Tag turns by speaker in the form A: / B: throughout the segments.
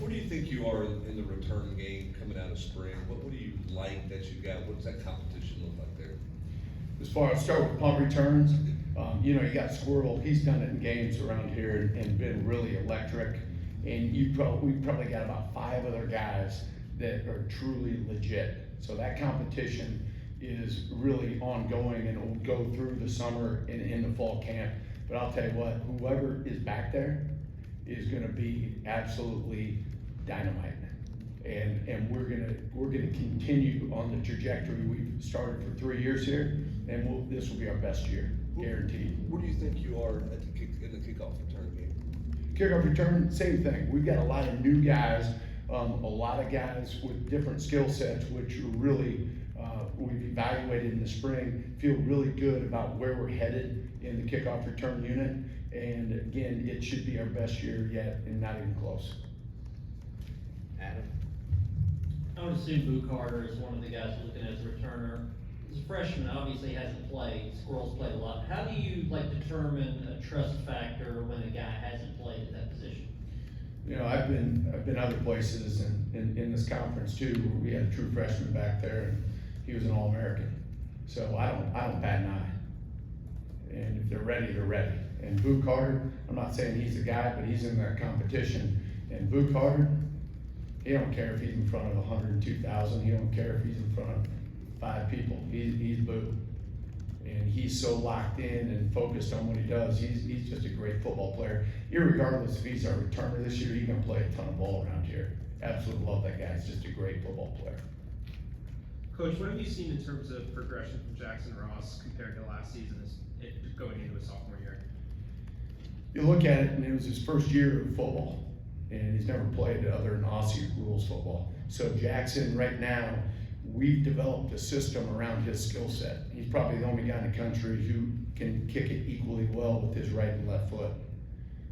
A: where do you think you are in the return game coming out of spring? What do you like that you got? What does that competition look like there?
B: As far as start with punt returns, you know, you got Squirrel. He's done it in games around here and been really electric. And we've probably got about 5 other guys that are truly legit. So that competition is really ongoing, and it will go through the summer and in the fall camp. But I'll tell you what, whoever is back there is going to be absolutely dynamite. And we're gonna continue on the trajectory we've started for 3 years here, and this will be our best year, guaranteed.
A: Where do you think you are at in the kickoff return game?
B: Kickoff return, same thing. We've got a lot of new guys, a lot of guys with different skill sets, which are really we've evaluated in the spring. Feel really good about where we're headed in the kickoff return unit, and again, it should be our best year yet, and not even close.
C: Adam?
D: I would assume Boo Carter is one of the guys looking as a returner. As a freshman, obviously hasn't played. Squirrel's played a lot. How do you determine a trust factor when a guy hasn't played at that position?
B: You know, I've been other places in this conference too, where we had a true freshman back there, and he was an All-American. So I don't bat an eye. And if they're ready, they're ready. And Boo Carter, I'm not saying he's the guy, but he's in that competition. And Boo Carter, he don't care if he's in front of 102,000. He don't care if he's in front of 5 people. He's Boo. And he's so locked in and focused on what he does. He's just a great football player. Irregardless if he's our returner this year, he's gonna play a ton of ball around here. Absolutely love that guy. He's just a great football player.
E: Coach, what have you seen in terms of progression from Jackson Ross compared to last season going into his sophomore year?
B: You look at it, and it was his first year of football, and he's never played other than Aussie rules football. So Jackson, right now, we've developed a system around his skill set. He's probably the only guy in the country who can kick it equally well with his right and left foot.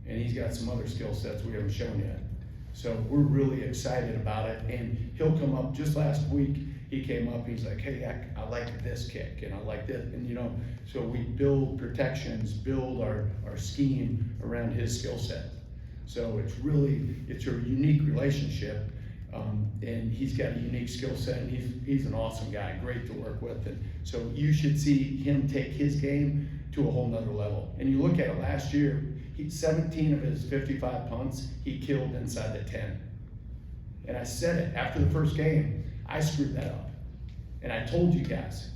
B: And he's got some other skill sets we haven't shown yet. So we're really excited about it, and he'll come up. Just last week, he came up, he's like, hey, I like this kick, and I like this, and you know, so we build protections, build our scheme around his skill set. So it's a unique relationship, and he's got a unique skill set, and he's an awesome guy, great to work with, and so you should see him take his game to a whole nother level. And you look at it last year, 17 of his 55 punts, he killed inside the 10. And I said it after the first game, I screwed that up. And I told you guys,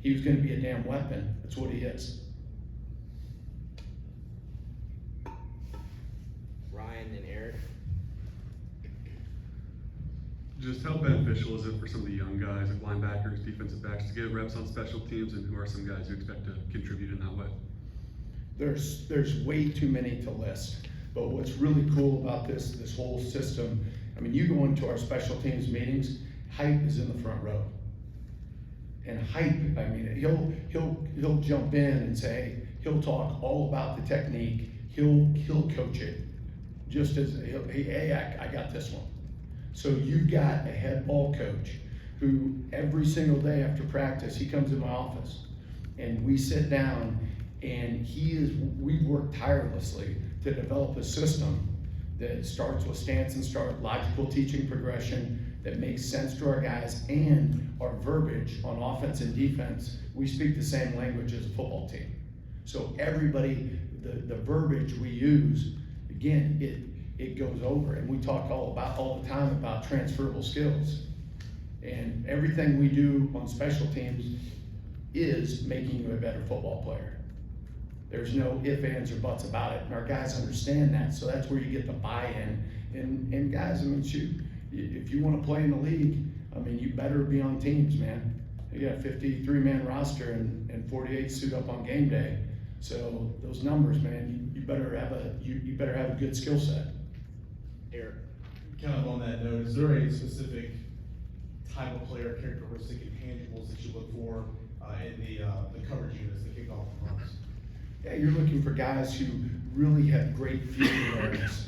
B: he was gonna be a damn weapon. That's what he is.
C: Ryan and Eric?
F: Just how beneficial is it for some of the young guys, like linebackers, defensive backs, to get reps on special teams, and who are some guys you expect to contribute in that way?
B: There's way too many to list. But what's really cool about this whole system, I mean, you go into our special teams meetings, Hype is in the front row. And Hype, I mean, he'll jump in and say, he'll talk all about the technique. He'll coach it. Just as, hey, I got this one. So you've got a head ball coach who every single day after practice, he comes in my office and we sit down, and we've worked tirelessly to develop a system that starts with stance and start, logical teaching progression that makes sense to our guys, and our verbiage on offense and defense. We speak the same language as a football team. So everybody, the verbiage we use, again, it goes over, and we talk all the time about transferable skills. And everything we do on special teams is making you a better football player. There's no ifs, ands, or buts about it, and our guys understand that, so that's where you get the buy-in. And guys, I mean, shoot, if you want to play in the league, I mean, you better be on teams, man. You got a 53-man roster and 48 suit up on game day. So those numbers, man, you better have a good skill set.
C: Eric?
G: Kind of on that note, is there a specific type of player characteristic and tangibles that you look for in the coverage units, the kickoff runs?
B: Yeah, you're looking for guys who really have great field awareness,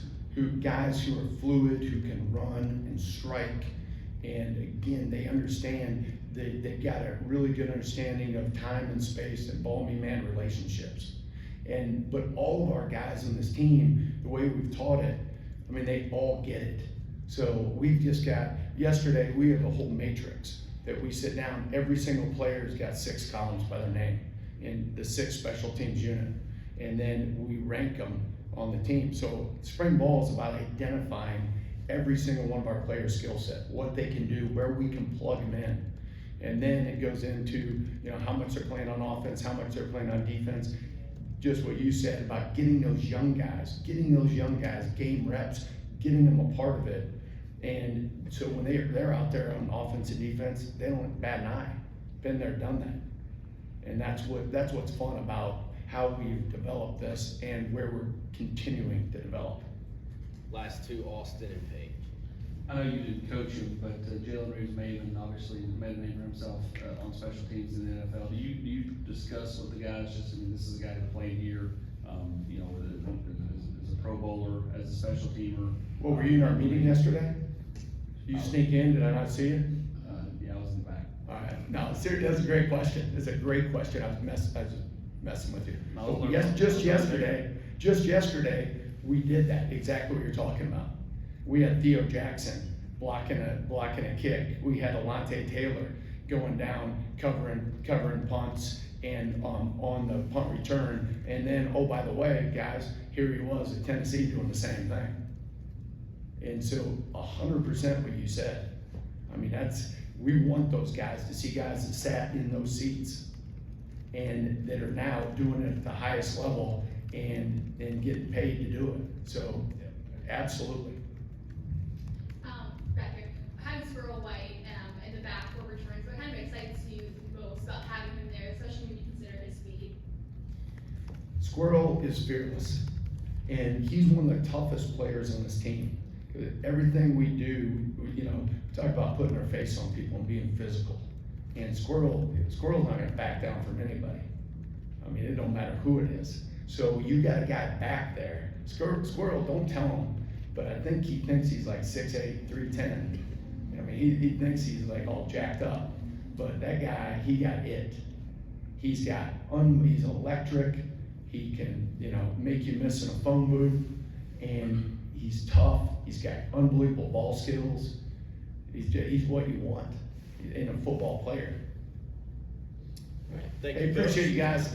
B: guys who are fluid, who can run and strike, and again, they understand, they've got a really good understanding of time and space and ball-me-man relationships. But all of our guys in this team, the way we've taught it, I mean, they all get it. So we've just got, yesterday, we have a whole matrix that we sit down, every single player's got 6 columns by their name in the 6 special teams unit. And then we rank them on the team. So spring ball is about identifying every single one of our players' skill set, what they can do, where we can plug them in. And then it goes into, how much they're playing on offense, how much they're playing on defense. Just what you said about getting those young guys game reps, getting them a part of it. And so when they're out there on offense and defense, they don't bat an eye. Been there, done that. And that's what's fun about how we've developed this and where we're continuing to develop.
C: Last 2, Austin and Page.
H: I know you did coaching, but Jalen Reeves-Maven obviously made a name for himself on special teams in the NFL. Do you discuss with the guys, this is a guy who played here, as a Pro Bowler, as a special teamer?
B: What, were you in our meeting yesterday? You sneak in, did I not see you?
H: Yeah, I was in the back.
B: All right, no, seriously, that's a great question. It's a great question. I was messing with you.
H: No,
B: Yes, just yesterday, we did that, exactly what you're talking about. We had Theo Jackson blocking a kick. We had Alante Taylor going down, covering punts and on the punt return. And then, oh, by the way, guys, here he was at Tennessee doing the same thing. And so 100% what you said. I mean, we want those guys to see guys that sat in those seats and that are now doing it at the highest level and getting paid to do it. So, absolutely.
I: Back here, having Squirrel White in the back for returns, what kind of excites you most about having him there, especially when you consider his speed?
B: Squirrel is fearless, and he's one of the toughest players on this team. Everything we do, we talk about putting our face on people and being physical. And Squirrel's not gonna back down from anybody. I mean, it don't matter who it is. So you got a guy back there. Squirrel, don't tell him, but I think he thinks he's like 6'8", 310. I mean, he thinks he's like all jacked up, but that guy, he got it. He's electric. He can, make you miss in a phone booth, and he's tough. He's got unbelievable ball skills. He's what you want in a football player.
C: All right, thank
B: Hey,
C: you, Coach.
B: appreciate you guys.